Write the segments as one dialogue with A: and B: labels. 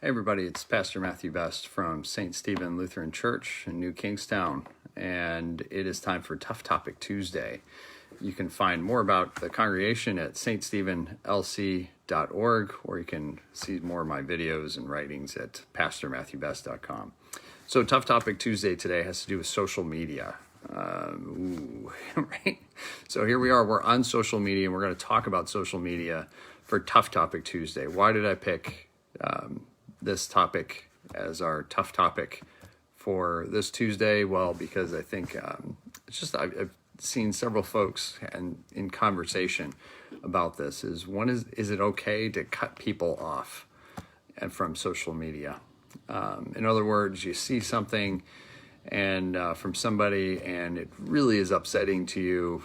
A: Hey everybody, it's Pastor Matthew Best from St. Stephen Lutheran Church in New Kingstown, and it is time for Tough Topic Tuesday. You can find more about the congregation at ststephenlc.org, or you can see more of my videos and writings at pastormatthewbest.com. So Tough Topic Tuesday today has to do with social media. Right? So here we are, we're on social media, and we're going to talk about social media for Tough Topic Tuesday. Why did I pick this topic as our tough topic for this Tuesday? Well, because I think it's just I've seen several folks and in conversation about this. Is it okay to cut people off and from social media? In other words, you see something and from somebody and it really is upsetting to you.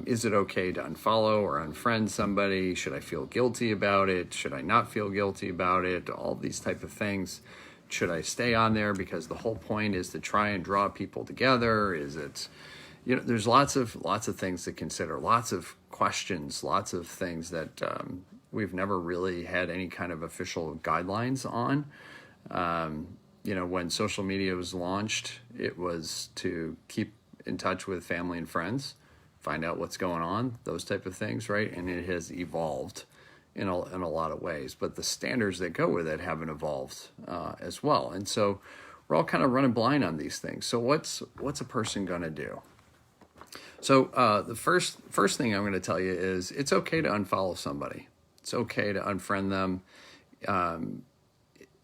A: Is it okay to unfollow or unfriend somebody? Should I feel guilty about it? Should I not feel guilty about it? All these type of things. Should I stay on there because the whole point is to try and draw people together? Is it, there's lots of things to consider, lots of questions, lots of things that we've never really had any kind of official guidelines on. When social media was launched, it was to keep in touch with family and friends, find out what's going on, those type of things, right? And it has evolved in a lot of ways, but the standards that go with it haven't evolved as well. And so we're all kind of running blind on these things. So what's a person going to do? So the first thing I'm going to tell you is it's okay to unfollow somebody. It's okay to unfriend them.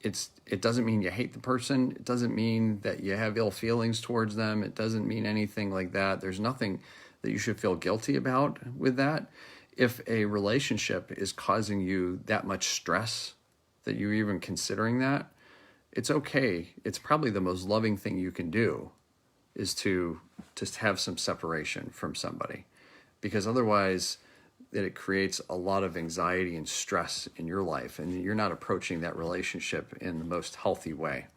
A: It doesn't mean you hate the person. It doesn't mean that you have ill feelings towards them. It doesn't mean anything like that. There's nothing that you should feel guilty about with that. If a relationship is causing you that much stress that you're even considering that, it's okay. It's probably the most loving thing you can do is to just have some separation from somebody, because otherwise it creates a lot of anxiety and stress in your life, and you're not approaching that relationship in the most healthy way.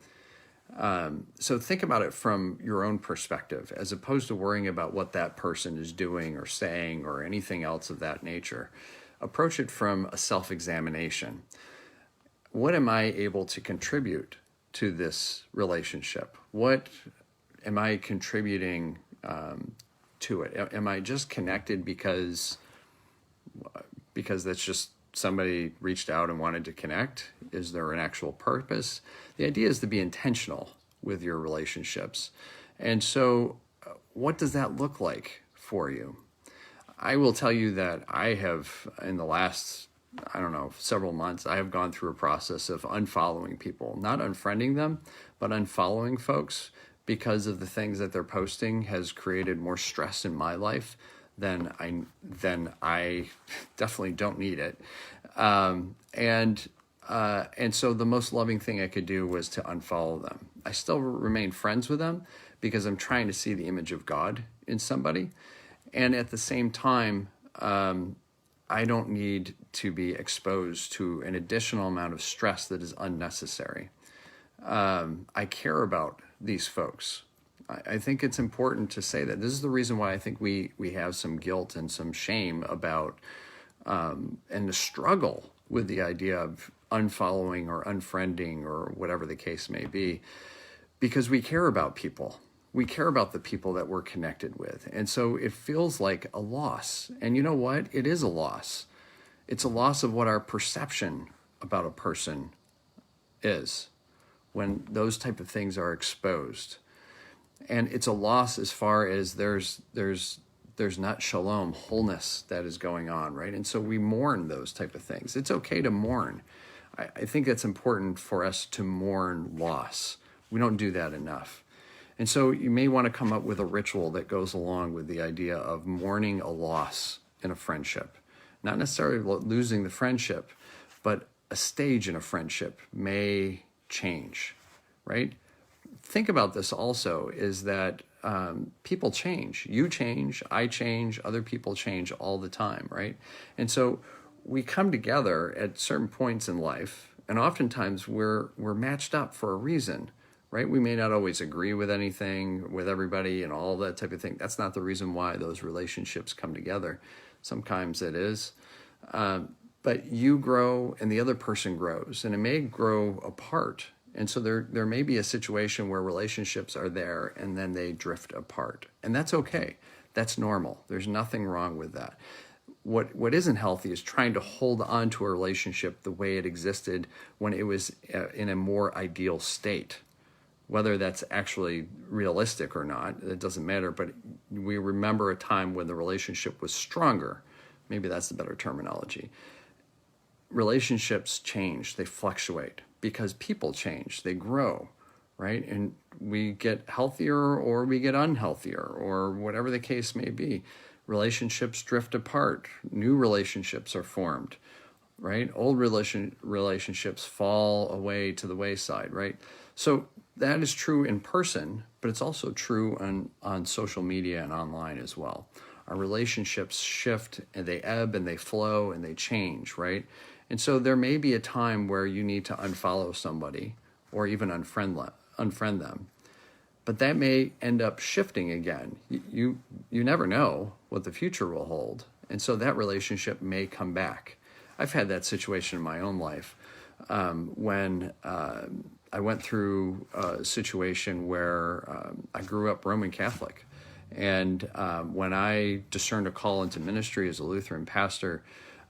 A: So think about it from your own perspective, as opposed to worrying about what that person is doing or saying or anything else of that nature. Approach it from a self-examination. What am I able to contribute to this relationship? What am I contributing to it? Am I just connected because that's just somebody reached out and wanted to connect? Is there an actual purpose? The idea is to be intentional with your relationships. And so what does that look like for you? I will tell you that I have, in the last, several months, I have gone through a process of unfollowing people, not unfriending them, but unfollowing folks because of the things that they're posting has created more stress in my life then I definitely don't need it. And so the most loving thing I could do was to unfollow them. I still remain friends with them because I'm trying to see the image of God in somebody. And at the same time, I don't need to be exposed to an additional amount of stress that is unnecessary. I care about these folks. I think it's important to say that. This is the reason why I think we have some guilt and some shame about and the struggle with the idea of unfollowing or unfriending or whatever the case may be, because we care about people. We care about the people that we're connected with. And so it feels like a loss. And you know what? It is a loss. It's a loss of what our perception about a person is when those type of things are exposed. And it's a loss as far as there's not shalom, wholeness that is going on, right? And so we mourn those type of things. It's okay to mourn. I think it's important for us to mourn loss. We don't do that enough. And so you may want to come up with a ritual that goes along with the idea of mourning a loss in a friendship. Not necessarily losing the friendship, but a stage in a friendship may change, right? Think about this also, is that people change. You change, I change, other people change all the time, right? And so we come together at certain points in life, and oftentimes we're matched up for a reason, right? We may not always agree with anything, with everybody and all that type of thing. That's not the reason why those relationships come together. Sometimes it is. but you grow and the other person grows, and it may grow apart. And so there may be a situation where relationships are there and then they drift apart. And that's okay. That's normal. There's nothing wrong with that. What isn't healthy is trying to hold on to a relationship the way it existed when it was in a more ideal state. Whether that's actually realistic or not, it doesn't matter, but we remember a time when the relationship was stronger. Maybe that's the better terminology. Relationships change, they fluctuate because people change, they grow, right? And we get healthier or we get unhealthier or whatever the case may be. Relationships drift apart, new relationships are formed, right? Old relationships fall away to the wayside, right? So that is true in person, but it's also true on social media and online as well. Our relationships shift and they ebb and they flow and they change, right? And so there may be a time where you need to unfollow somebody or even unfriend them. But that may end up shifting again. You never know what the future will hold. And so that relationship may come back. I've had that situation in my own life when I went through a situation where I grew up Roman Catholic. And when I discerned a call into ministry as a Lutheran pastor,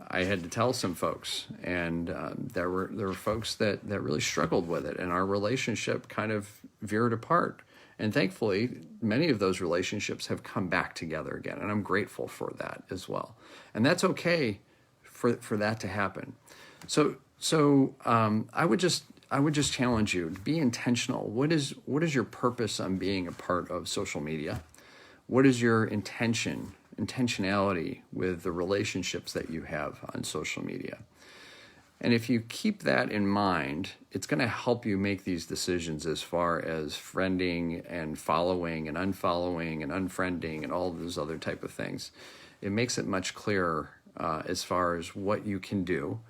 A: I had to tell some folks, and there were folks that really struggled with it, and our relationship kind of veered apart. And thankfully, many of those relationships have come back together again, and I'm grateful for that as well. And that's okay for that to happen. So I would just challenge you to be intentional. What is your purpose on being a part of social media? What is your intentionality with the relationships that you have on social media? And if you keep that in mind, it's going to help you make these decisions as far as friending and following and unfollowing and unfriending and all those other type of things. It makes it much clearer as far as what you can do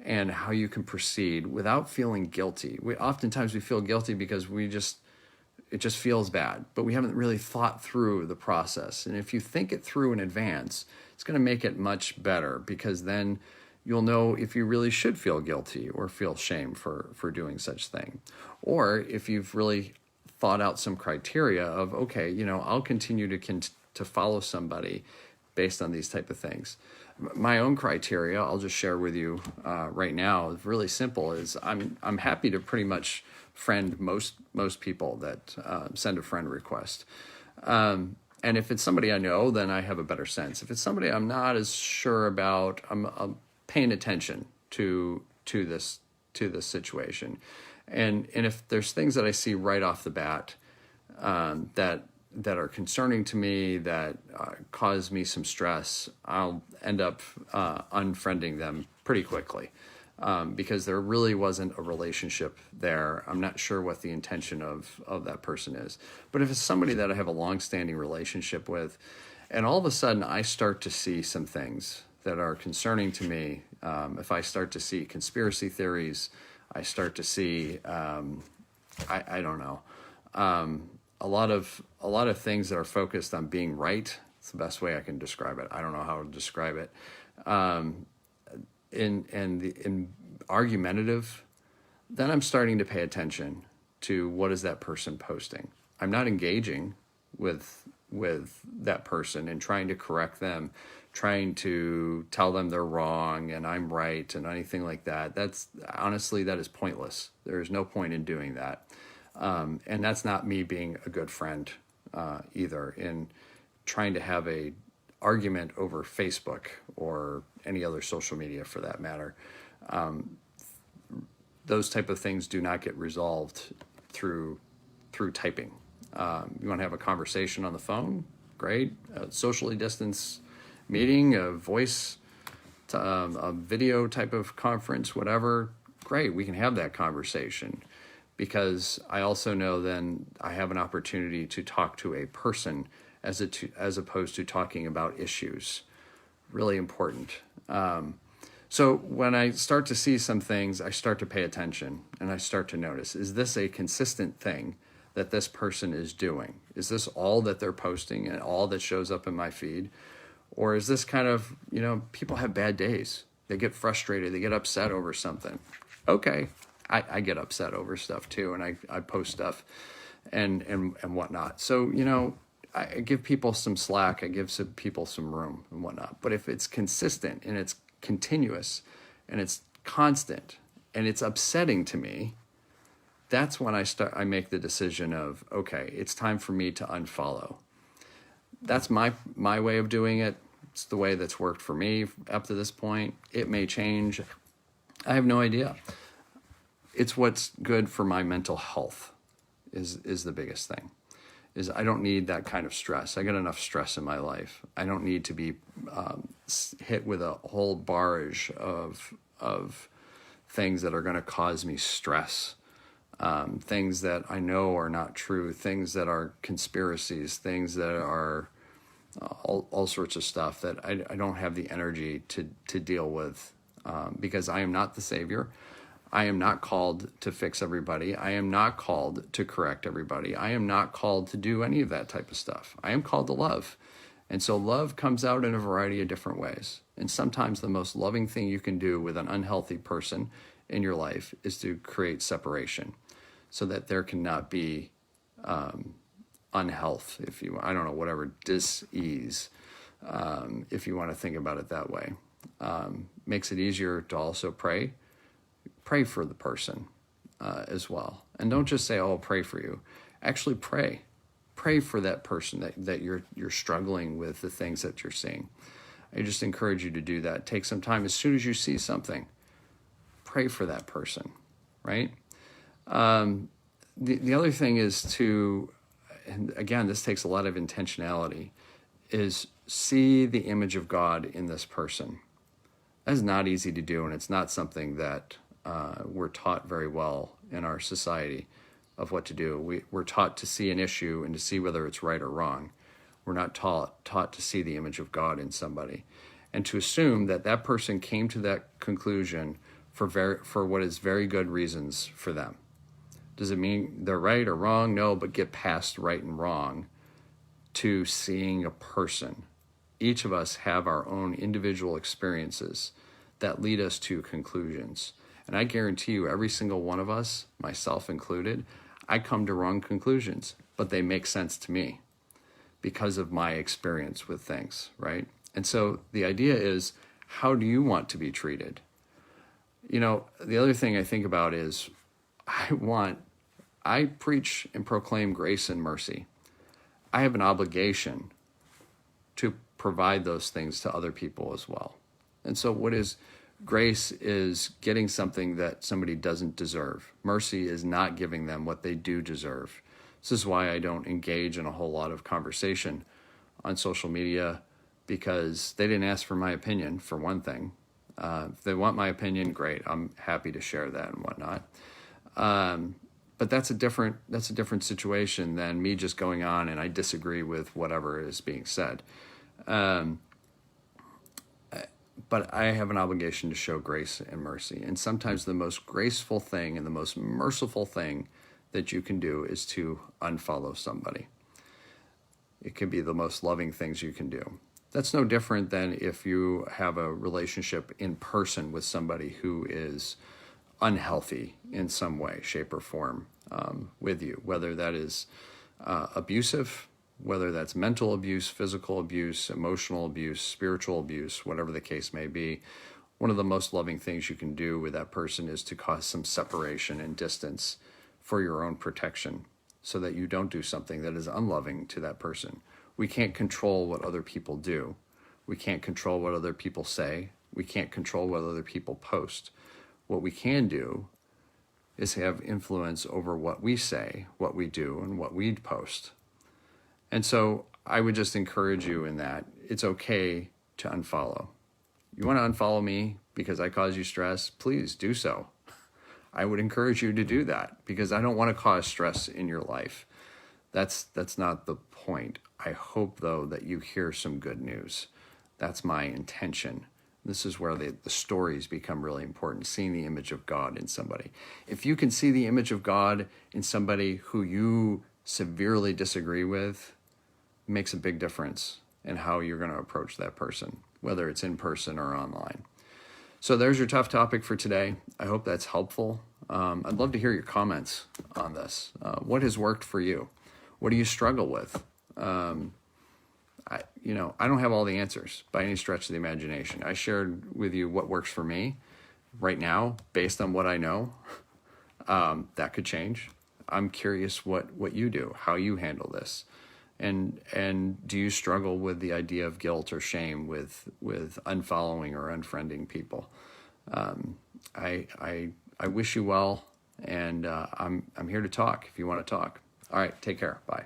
A: and how you can proceed without feeling guilty. Oftentimes we feel guilty because it just feels bad, but we haven't really thought through the process. And if you think it through in advance, it's going to make it much better, because then you'll know if you really should feel guilty or feel shame for doing such thing. Or if you've really thought out some criteria of, okay, I'll continue to follow somebody based on these type of things. My own criteria, I'll just share with you right now, is really simple. Is I'm happy to pretty much friend most people that send a friend request. And if it's somebody I know, then I have a better sense. If it's somebody I'm not as sure about, I'm paying attention to this situation. And if there's things that I see right off the bat that are concerning to me, that cause me some stress, I'll end up unfriending them pretty quickly. Because there really wasn't a relationship there. I'm not sure what the intention of that person is. But if it's somebody that I have a long-standing relationship with, and all of a sudden I start to see some things that are concerning to me, if I start to see conspiracy theories, I start to see, I don't know, a lot of things that are focused on being right. It's the best way I can describe it. I don't know how to describe it. In argumentative, then I'm starting to pay attention to what is that person posting. I'm not engaging with that person and trying to correct them, trying to tell them they're wrong and I'm right and anything like that. That is pointless. There is no point in doing that. And that's not me being a good friend either, in trying to have a argument over Facebook or any other social media for that matter. Those type of things do not get resolved through typing. You want to have a conversation on the phone? Great. A socially distanced meeting, a voice, a video type of conference, whatever. Great. We can have that conversation, because I also know then I have an opportunity to talk to a person as opposed to talking about issues. Really important. So when I start to see some things, I start to pay attention and I start to notice, is this a consistent thing that this person is doing? Is this all that they're posting and all that shows up in my feed? Or is this kind of, people have bad days. They get frustrated. They get upset over something. Okay, I get upset over stuff too, and I post stuff and whatnot. So, I give people some slack. I give some people some room and whatnot. But if it's consistent and it's continuous and it's constant and it's upsetting to me, that's when I make the decision of, okay, it's time for me to unfollow. That's my way of doing it. It's the way that's worked for me up to this point. It may change. I have no idea. It's what's good for my mental health is the biggest thing. Is I don't need that kind of stress. I got enough stress in my life. I don't need to be hit with a whole barrage of things that are going to cause me stress. Things that I know are not true, things that are conspiracies, things that are all sorts of stuff that I don't have the energy to deal with, because I am not the savior. I am not called to fix everybody. I am not called to correct everybody. I am not called to do any of that type of stuff. I am called to love. And so love comes out in a variety of different ways. And sometimes the most loving thing you can do with an unhealthy person in your life is to create separation so that there cannot be unhealth, I don't know, whatever, dis-ease, if you want to think about it that way. Makes it easier to also pray for the person as well. And don't just say, oh, pray for you. Actually pray for that person that you're struggling with the things that you're seeing. I just encourage you to do that. Take some time. As soon as you see something, pray for that person, right? The other thing is to, and again, this takes a lot of intentionality, is see the image of God in this person. That's not easy to do, and it's not something that we're taught very well in our society of what to do. We're taught to see an issue and to see whether it's right or wrong. We're not taught to see the image of God in somebody, and to assume that person came to that conclusion for what is very good reasons for them. Does it mean they're right or wrong? No, but get past right and wrong to seeing a person. Each of us have our own individual experiences that lead us to conclusions. And I guarantee you, every single one of us, myself included, I come to wrong conclusions, but they make sense to me because of my experience with things, right? And so the idea is, how do you want to be treated? The other thing I think about is, I preach and proclaim grace and mercy. I have an obligation to provide those things to other people as well. And so what is grace is getting something that somebody doesn't deserve. Mercy is not giving them what they do deserve. This is why I don't engage in a whole lot of conversation on social media, because they didn't ask for my opinion, for one thing. If they want my opinion, great. I'm happy to share that and whatnot. But that's a different situation than me just going on and I disagree with whatever is being said. But I have an obligation to show grace and mercy. And sometimes the most graceful thing and the most merciful thing that you can do is to unfollow somebody. It can be the most loving things you can do. That's no different than if you have a relationship in person with somebody who is unhealthy in some way, shape, or form with you, whether that is abusive, whether that's mental abuse, physical abuse, emotional abuse, spiritual abuse, whatever the case may be. One of the most loving things you can do with that person is to cause some separation and distance for your own protection so that you don't do something that is unloving to that person. We can't control what other people do. We can't control what other people say. We can't control what other people post. What we can do is have influence over what we say, what we do, and what we post. And so I would just encourage you in that. It's okay to unfollow. You want to unfollow me because I cause you stress? Please do so. I would encourage you to do that because I don't want to cause stress in your life. That's not the point. I hope, though, that you hear some good news. That's my intention. This is where the stories become really important, seeing the image of God in somebody. If you can see the image of God in somebody who you severely disagree with, it makes a big difference in how you're going to approach that person, whether it's in person or online. So there's your tough topic for today. I hope that's helpful. I'd love to hear your comments on this. What has worked for you? What do you struggle with? I don't have all the answers by any stretch of the imagination. I shared with you what works for me right now based on what I know. That could change. I'm curious what you do, how you handle this. And do you struggle with the idea of guilt or shame with unfollowing or unfriending people? I wish you well, and I'm here to talk if you want to talk. All right, take care. Bye.